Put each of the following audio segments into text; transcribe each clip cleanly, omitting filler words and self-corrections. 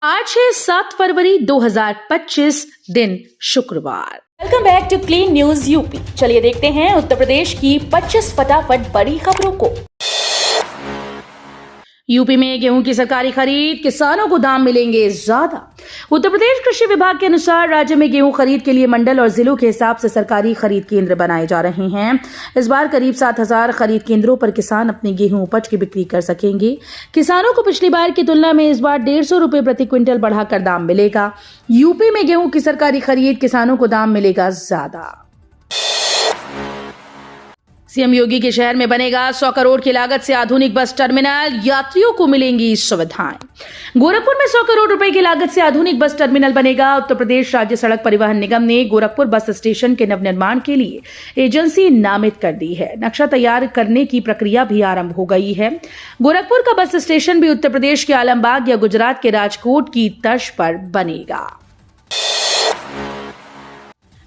आज है 7 फरवरी 2025 दिन शुक्रवार। Welcome back to clean news UP. चलिए देखते हैं उत्तर प्रदेश की 25 फटाफट बड़ी खबरों को। यूपी में गेहूं की सरकारी खरीद, किसानों को दाम मिलेंगे ज्यादा। उत्तर प्रदेश कृषि विभाग के अनुसार राज्य में गेहूं खरीद के लिए मंडल और जिलों के हिसाब से सरकारी खरीद केंद्र बनाए जा रहे हैं। इस बार करीब 7,000 खरीद केंद्रों पर किसान अपनी गेहूं उपज की बिक्री कर सकेंगे। किसानों को पिछली बार की तुलना में इस बार 150 रुपए प्रति क्विंटल बढ़ाकर दाम मिलेगा। यूपी में गेहूं की सरकारी खरीद, किसानों को दाम मिलेगा ज्यादा। सीएम योगी के शहर में बनेगा 100 करोड़ की लागत से आधुनिक बस टर्मिनल, यात्रियों को मिलेंगी सुविधाएं। गोरखपुर में 100 करोड़ रुपए की लागत से आधुनिक बस टर्मिनल बनेगा। उत्तर प्रदेश राज्य सड़क परिवहन निगम ने गोरखपुर बस स्टेशन के नवनिर्माण के लिए एजेंसी नामित कर दी है। नक्शा तैयार करने की प्रक्रिया भी आरंभ हो गई है। गोरखपुर का बस स्टेशन भी उत्तर प्रदेश के आलमबाग या गुजरात के राजकोट की तर्ज पर बनेगा।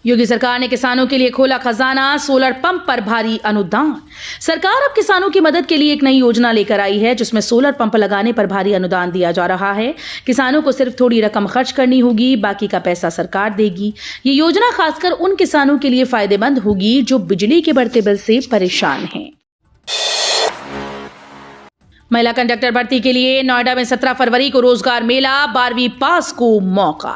योगी सरकार ने किसानों के लिए खोला खजाना, सोलर पंप पर भारी अनुदान। सरकार अब किसानों की मदद के लिए एक नई योजना लेकर आई है, जिसमें सोलर पंप लगाने पर भारी अनुदान दिया जा रहा है। किसानों को सिर्फ थोड़ी रकम खर्च करनी होगी, बाकी का पैसा सरकार देगी। ये योजना खासकर उन किसानों के लिए फायदेमंद होगी जो बिजली के बढ़ते बिल से परेशान हैं। महिला कंडक्टर भर्ती के लिए नोएडा में 17 फरवरी को रोजगार मेला, 12वीं पास को मौका।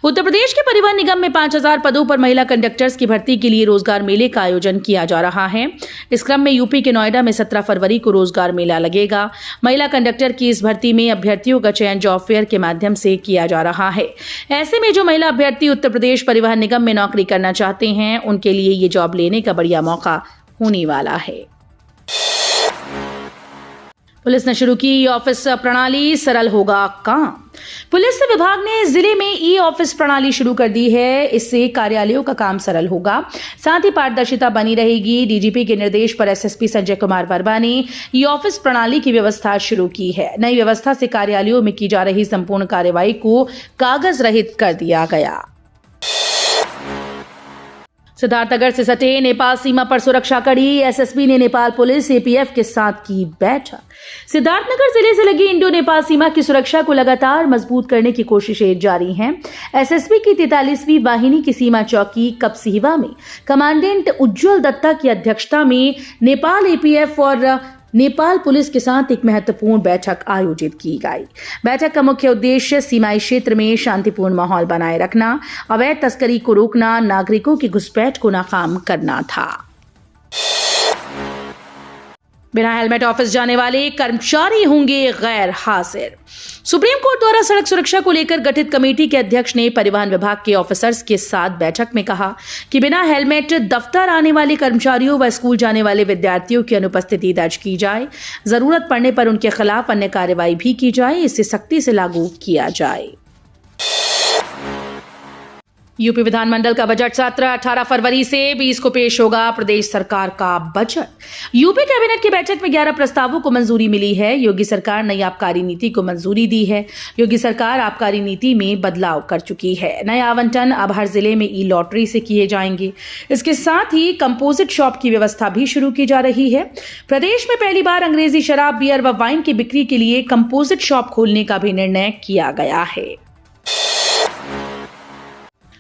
उत्तर प्रदेश के परिवहन निगम में 5,000 पदों पर महिला कंडक्टर्स की भर्ती के लिए रोजगार मेले का आयोजन किया जा रहा है। इस क्रम में यूपी के नोएडा में 17 फरवरी को रोजगार मेला लगेगा। महिला कंडक्टर की इस भर्ती में अभ्यर्थियों का चयन जॉब फेयर के माध्यम से किया जा रहा है। ऐसे में जो महिला अभ्यर्थी उत्तर प्रदेश परिवहन निगम में नौकरी करना चाहते हैं, उनके लिए ये जॉब लेने का बढ़िया मौका होने वाला है। पुलिस ने शुरू की ई ऑफिस प्रणाली, सरल होगा काम। पुलिस विभाग ने जिले में ई ऑफिस प्रणाली शुरू कर दी है। इससे कार्यालयों का काम सरल होगा, साथ ही पारदर्शिता बनी रहेगी। डीजीपी के निर्देश पर एसएसपी संजय कुमार वर्मा ने ई ऑफिस प्रणाली की व्यवस्था शुरू की है। नई व्यवस्था से कार्यालयों में की जा रही संपूर्ण कार्यवाही को कागज रहित कर दिया गया। सिद्धार्थनगर से सटे नेपाल सीमा पर सुरक्षा कड़ी, एसएसबी ने नेपाल पुलिस एपीएफ के साथ की बैठक। सिद्धार्थनगर जिले से लगी इंडो नेपाल सीमा की सुरक्षा को लगातार मजबूत करने की कोशिशें जारी हैं। एसएसबी की 43वीं वाहिनी की सीमा चौकी कपसिहवा में कमांडेंट उज्जवल दत्ता की अध्यक्षता में नेपाल एपीएफ और नेपाल पुलिस के साथ एक महत्वपूर्ण बैठक आयोजित की गई। बैठक का मुख्य उद्देश्य सीमाई क्षेत्र में शांतिपूर्ण माहौल बनाए रखना, अवैध तस्करी को रोकना, नागरिकों की घुसपैठ को नाकाम करना था। बिना हेलमेट ऑफिस जाने वाले कर्मचारी होंगे गैर हाजिर। सुप्रीम कोर्ट द्वारा सड़क सुरक्षा को लेकर गठित कमेटी के अध्यक्ष ने परिवहन विभाग के ऑफिसर्स के साथ बैठक में कहा कि बिना हेलमेट दफ्तर आने वाले कर्मचारियों व स्कूल जाने वाले विद्यार्थियों की अनुपस्थिति दर्ज की जाए। जरूरत पड़ने पर उनके खिलाफ अन्य कार्रवाई भी की जाए। इसे सख्ती से लागू किया जाए। यूपी विधानमंडल का बजट सत्र 18 फरवरी से 20 को पेश होगा। प्रदेश सरकार का बजट। यूपी कैबिनेट की बैठक में 11 प्रस्तावों को मंजूरी मिली है। योगी सरकार नई आबकारी नीति को मंजूरी दी है। योगी सरकार आबकारी नीति में बदलाव कर चुकी है। नए आवंटन अब हर जिले में ई लॉटरी से किए जाएंगे। इसके साथ ही कंपोजिट शॉप की व्यवस्था भी शुरू की जा रही है। प्रदेश में पहली बार अंग्रेजी शराब, बियर व वाइन की बिक्री के लिए कंपोजिट शॉप खोलने का भी निर्णय किया गया है।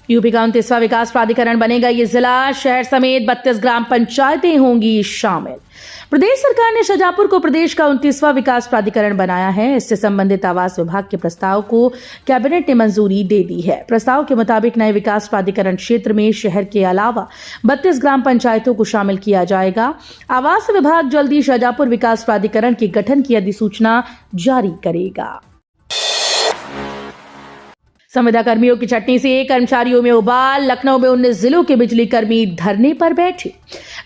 यूपी का 29वां विकास प्राधिकरण बनेगा ये जिला। शहर समेत 32 ग्राम पंचायतें होंगी शामिल। प्रदेश सरकार ने शाहजहांपुर को प्रदेश का 29वां विकास प्राधिकरण बनाया है। इससे संबंधित आवास विभाग के प्रस्ताव को कैबिनेट ने मंजूरी दे दी है। प्रस्ताव के मुताबिक नए विकास प्राधिकरण क्षेत्र में शहर के अलावा 32 ग्राम पंचायतों को शामिल किया जाएगा। आवास विभाग जल्द ही शाहजहांपुर विकास प्राधिकरण के गठन की अधिसूचना जारी करेगा। संविदा कर्मियों की छटनी से कर्मचारियों में उबाल। लखनऊ में 19 जिलों के बिजली कर्मी धरने पर बैठे।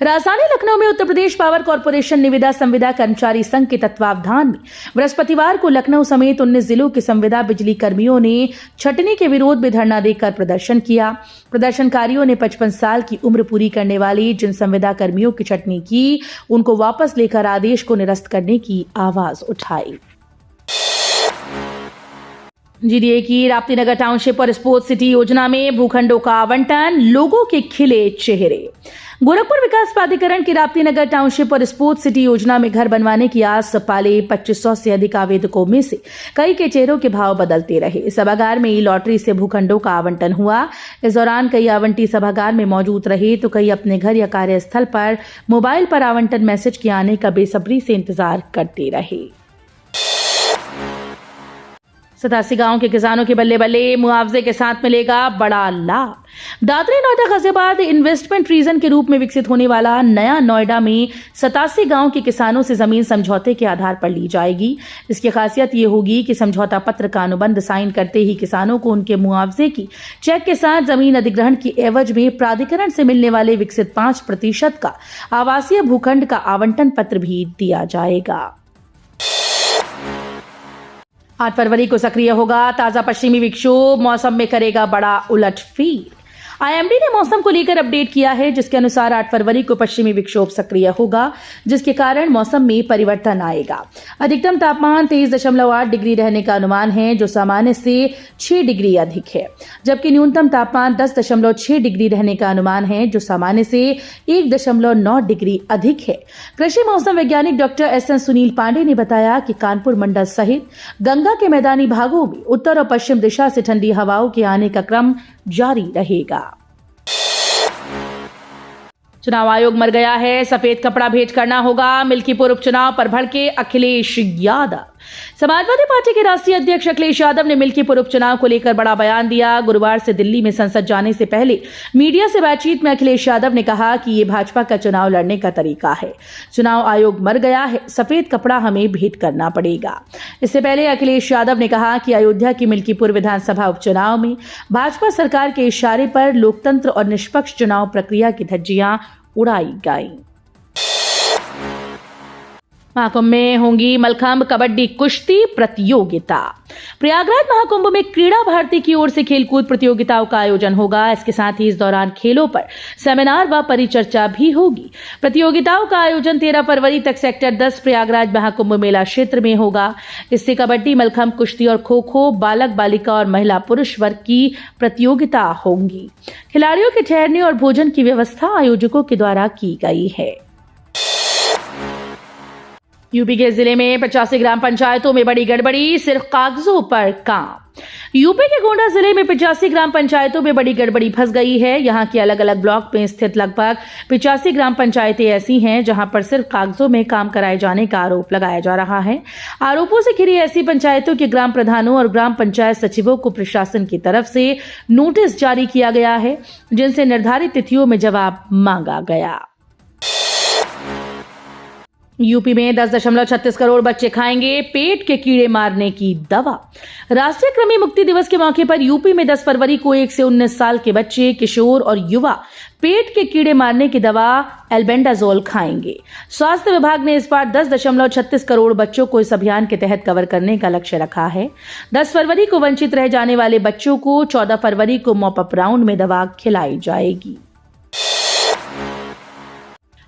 राजधानी लखनऊ में उत्तर प्रदेश पावर कॉर्पोरेशन निविदा संविदा कर्मचारी संघ के तत्वावधान में बृहस्पतिवार को लखनऊ समेत 19 जिलों के संविदा बिजली कर्मियों ने छटनी के विरोध में धरना देकर प्रदर्शन किया। प्रदर्शनकारियों ने 55 साल की उम्र पूरी करने वाली जिन संविदा कर्मियों की छटनी की, उनको वापस लेकर आदेश को निरस्त करने की आवाज उठाई। जीडीए की राप्ती नगर टाउनशिप और स्पोर्ट्स सिटी योजना में भूखंडों का आवंटन, लोगों के खिले चेहरे। गोरखपुर विकास प्राधिकरण की राप्ती नगर टाउनशिप और स्पोर्ट्स सिटी योजना में घर बनवाने की आस पाले 2500 से अधिक आवेदकों में से कई के चेहरों के भाव बदलते रहे। सभागार में ई लॉटरी से भूखंडों का आवंटन हुआ। इस दौरान कई आवंटी सभागार में मौजूद रहे तो कई अपने घर या कार्यस्थल पर मोबाइल पर आवंटन मैसेज के आने का बेसब्री से इंतजार करते रहे। 87 गांव के किसानों के बल्ले बल्ले, मुआवजे के साथ मिलेगा बड़ा लाभ। दादरी नोएडा गाजियाबाद इन्वेस्टमेंट रीजन के रूप में विकसित होने वाला नया नोएडा में 87 गांव के किसानों से जमीन समझौते के आधार पर ली जाएगी। इसकी खासियत ये होगी कि समझौता पत्र का अनुबंध साइन करते ही किसानों को उनके मुआवजे की चेक के साथ जमीन अधिग्रहण की एवज में प्राधिकरण से मिलने वाले विकसित 5% का आवासीय भूखंड का आवंटन पत्र भी दिया जाएगा। 8 फरवरी को सक्रिय होगा ताजा पश्चिमी विक्षोभ, मौसम में करेगा बड़ा उलटफेर। आईएमडी ने मौसम को लेकर अपडेट किया है, जिसके अनुसार 8 फरवरी को पश्चिमी विक्षोभ सक्रिय होगा, जिसके कारण मौसम में परिवर्तन आएगा। अधिकतम तापमान 23.8 डिग्री रहने का अनुमान है, जो सामान्य से 6 डिग्री अधिक है, जबकि न्यूनतम तापमान 10.6 डिग्री रहने का अनुमान है, जो सामान्य से 1.9 डिग्री अधिक है। कृषि मौसम वैज्ञानिक डॉक्टर एसएन सुनील पांडे ने बताया कि कानपुर मंडल सहित गंगा के मैदानी भागों में उत्तर और पश्चिम दिशा से ठंडी हवाओं के आने का क्रम जारी रहेगा। चुनाव आयोग मर गया है, सफेद कपड़ा भेंट करना होगा। मिल्कीपुर उपचुनाव पर भड़के अखिलेश यादव। समाजवादी पार्टी के राष्ट्रीय अध्यक्ष अखिलेश यादव ने मिल्कीपुर उपचुनाव को लेकर बड़ा बयान दिया। गुरुवार से दिल्ली में संसद जाने से पहले मीडिया से बातचीत में अखिलेश यादव ने कहा कि ये भाजपा का चुनाव लड़ने का तरीका है। चुनाव आयोग मर गया है, सफेद कपड़ा हमें भेंट करना पड़ेगा। इससे पहले अखिलेश यादव ने कहा कि अयोध्या की मिल्कीपुर विधानसभा उपचुनाव में भाजपा सरकार के इशारे पर लोकतंत्र और निष्पक्ष चुनाव प्रक्रिया की धज्जियां उड़ाई गई। महाकुंभ में होंगी मलखंभ कबड्डी कुश्ती प्रतियोगिता। प्रयागराज महाकुंभ में क्रीड़ा भारती की ओर से खेलकूद प्रतियोगिताओं का आयोजन होगा। इसके साथ ही इस दौरान खेलों पर सेमिनार व परिचर्चा भी होगी। प्रतियोगिताओं का आयोजन 13 फरवरी तक सेक्टर 10 प्रयागराज महाकुंभ मेला क्षेत्र में होगा। इससे कबड्डी, मलखंभ, कुश्ती और खो खो, बालक बालिका और महिला पुरुष वर्ग की प्रतियोगिता होंगी। खिलाड़ियों के ठहरने और भोजन की व्यवस्था आयोजकों के द्वारा की गई है। यूपी के जिले में 85 ग्राम पंचायतों में बड़ी गड़बड़ी, सिर्फ कागजों पर काम। यूपी के गोंडा जिले में 85 ग्राम पंचायतों में बड़ी गड़बड़ी फंस गई है। यहां के अलग अलग ब्लॉक में स्थित लगभग 85 ग्राम पंचायतें ऐसी हैं जहां पर सिर्फ कागजों में काम कराए जाने का आरोप लगाया जा रहा है। आरोपों से घिरी ऐसी पंचायतों के ग्राम प्रधानों और ग्राम पंचायत सचिवों को प्रशासन की तरफ से नोटिस जारी किया गया है, जिनसे निर्धारित तिथियों में जवाब मांगा गया। यूपी में 10.36 करोड़ बच्चे खाएंगे पेट के कीड़े मारने की दवा। राष्ट्रीय कृमि मुक्ति दिवस के मौके पर यूपी में 10 फरवरी को 1 से 19 साल के बच्चे, किशोर और युवा पेट के कीड़े मारने की दवा एल्बेंडाजोल खाएंगे। स्वास्थ्य विभाग ने इस बार 10.36 करोड़ बच्चों को इस अभियान के तहत कवर करने का लक्ष्य रखा है। 10 फरवरी को वंचित रह जाने वाले बच्चों को 14 फरवरी को मॉप अप राउंड में दवा खिलाई जाएगी।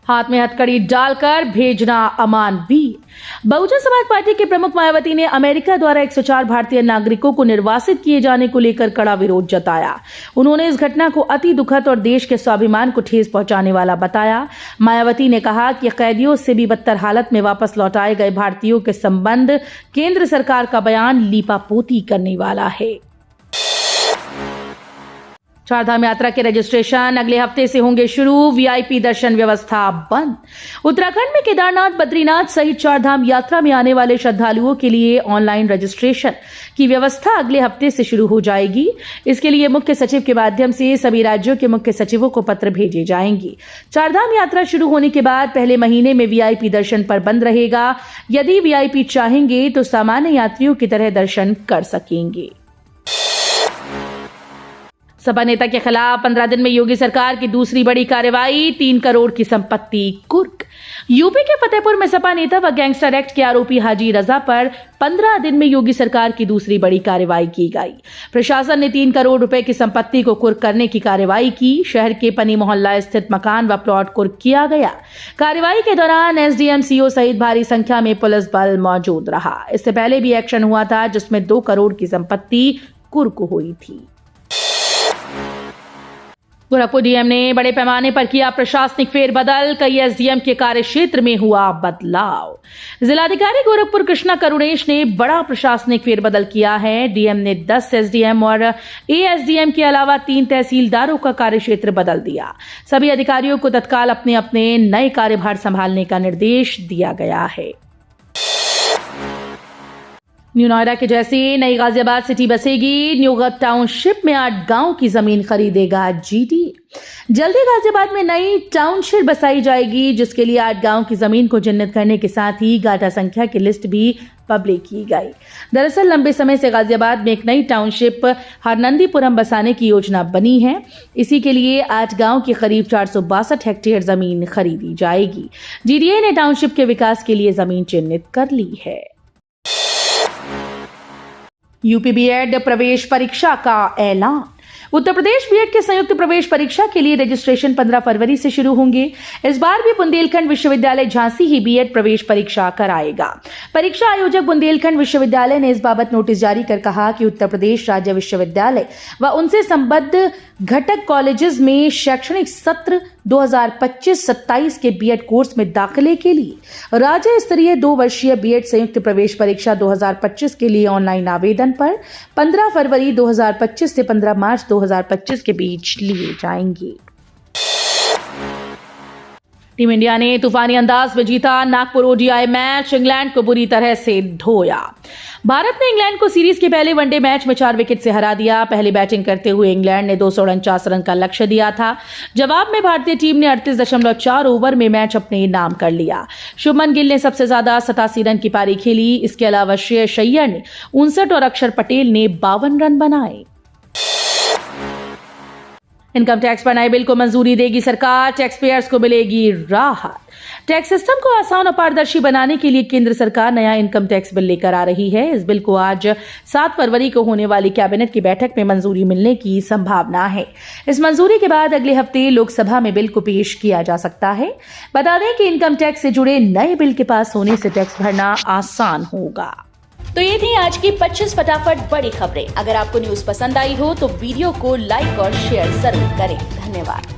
हाथ में हथकड़ी डालकर भेजना अमानवीर। बहुजन समाज पार्टी के प्रमुख मायावती ने अमेरिका द्वारा 104 भारतीय नागरिकों को निर्वासित किए जाने को लेकर कड़ा विरोध जताया। उन्होंने इस घटना को अति दुखद और देश के स्वाभिमान को ठेस पहुंचाने वाला बताया। मायावती ने कहा कि कैदियों से भी बदतर हालत में वापस लौटाए गए भारतीयों के संबंध केंद्र सरकार का बयान लीपापोती करने वाला है। चारधाम यात्रा के रजिस्ट्रेशन अगले हफ्ते से होंगे शुरू। वीआईपी दर्शन व्यवस्था बंद। उत्तराखंड में केदारनाथ, बद्रीनाथ सहित चारधाम यात्रा में आने वाले श्रद्धालुओं के लिए ऑनलाइन रजिस्ट्रेशन की व्यवस्था अगले हफ्ते से शुरू हो जाएगी। इसके लिए मुख्य सचिव के माध्यम से सभी राज्यों के मुख्य सचिवों को पत्र भेजे जाएंगे। चारधाम यात्रा शुरू होने के बाद पहले महीने में वीआईपी दर्शन पर बंद रहेगा। यदि वीआईपी चाहेंगे तो सामान्य यात्रियों की तरह दर्शन कर सकेंगे। सपा नेता के खिलाफ 15 दिन में योगी सरकार की दूसरी बड़ी कार्रवाई, 3 करोड़ की संपत्ति कुर्क। यूपी के फतेहपुर में सपा नेता व गैंगस्टर एक्ट के आरोपी हाजी रजा पर 15 दिन में योगी सरकार की दूसरी बड़ी कार्रवाई की गई। प्रशासन ने 3 करोड़ रुपए की संपत्ति को कुर्क करने की कार्रवाई की। शहर के पनी मोहल्ला स्थित मकान व प्लॉट कुर्क किया गया। कार्रवाई के दौरान एसडीएम, सीओ सहित भारी संख्या में पुलिस बल मौजूद रहा। इससे पहले भी एक्शन हुआ था जिसमें 2 करोड़ की संपत्ति कुर्क हुई थी। गोरखपुर डीएम ने बड़े पैमाने पर किया प्रशासनिक फेरबदल, कई एसडीएम के कार्यक्षेत्र में हुआ बदलाव। जिलाधिकारी गोरखपुर कृष्णा करुणेश ने बड़ा प्रशासनिक फेरबदल किया है। डीएम ने 10 एसडीएम और एएसडीएम के अलावा 3 तहसीलदारों का कार्यक्षेत्र बदल दिया। सभी अधिकारियों को तत्काल अपने अपने नए कार्यभार संभालने का निर्देश दिया गया है। न्यू नोएडा के जैसे नई गाजियाबाद सिटी बसेगी। न्यू टाउनशिप में 8 गांव की जमीन खरीदेगा जीडी। जल्दी गाजियाबाद में नई टाउनशिप बसाई जाएगी, जिसके लिए 8 गांव की जमीन को चिन्हित करने के साथ ही गाटा संख्या की लिस्ट भी पब्लिक की गई। दरअसल लंबे समय से गाजियाबाद में एक नई टाउनशिप हरनंदीपुरम बसाने की योजना बनी है। इसी के लिए 8 गांव की करीब 462 हेक्टेयर जमीन खरीदी जाएगी। जीडीए ने टाउनशिप के विकास के लिए जमीन चिन्हित कर ली है। यूपी बीएड प्रवेश परीक्षा का ऐलान। उत्तर प्रदेश बीएड के संयुक्त प्रवेश परीक्षा के लिए रजिस्ट्रेशन 15 फरवरी से शुरू होंगे। इस बार भी बुंदेलखंड विश्वविद्यालय झांसी ही बीएड प्रवेश परीक्षा कराएगा। परीक्षा आयोजक बुंदेलखंड विश्वविद्यालय ने इस बाबत नोटिस जारी कर कहा कि उत्तर प्रदेश राज्य विश्वविद्यालय व उनसे संबद्ध घटक कॉलेजेस में शैक्षणिक सत्र 2025-27 के बीएड कोर्स में दाखिले के लिए राज्य स्तरीय 2 वर्षीय बीएड संयुक्त प्रवेश परीक्षा 2025 के लिए ऑनलाइन आवेदन पर 15 फरवरी 2025 से 15 मार्च 2025 के बीच लिए जाएंगे। टीम इंडिया ने तूफानी अंदाज में जीता नागपुर ओडीआई मैच, इंग्लैंड को बुरी तरह से धोया। भारत ने इंग्लैंड को सीरीज के पहले वनडे मैच में 4 विकेट से हरा दिया। पहले बैटिंग करते हुए इंग्लैंड ने 249 रन का लक्ष्य दिया था। जवाब में भारतीय टीम ने 38.4 ओवर में मैच अपने नाम कर लिया। शुभमन गिल ने सबसे ज्यादा 87 रन की पारी खेली। इसके अलावा श्रेयस अय्यर ने 59 और अक्षर पटेल ने 52 रन बनाए। इनकम टैक्स पर नए बिल को मंजूरी देगी सरकार, टैक्स पेयर्स को मिलेगी राहत। टैक्स सिस्टम को आसान और पारदर्शी बनाने के लिए केंद्र सरकार नया इनकम टैक्स बिल लेकर आ रही है। इस बिल को आज 7 फरवरी को होने वाली कैबिनेट की बैठक में मंजूरी मिलने की संभावना है। इस मंजूरी के बाद अगले हफ्ते लोकसभा में बिल को पेश किया जा सकता है। बता दें कि इनकम टैक्स से जुड़े नए बिल के पास होने से टैक्स भरना आसान होगा। तो ये थी आज की 25 फटाफट बड़ी खबरें। अगर आपको न्यूज पसंद आई हो तो वीडियो को लाइक और शेयर जरूर करें। धन्यवाद।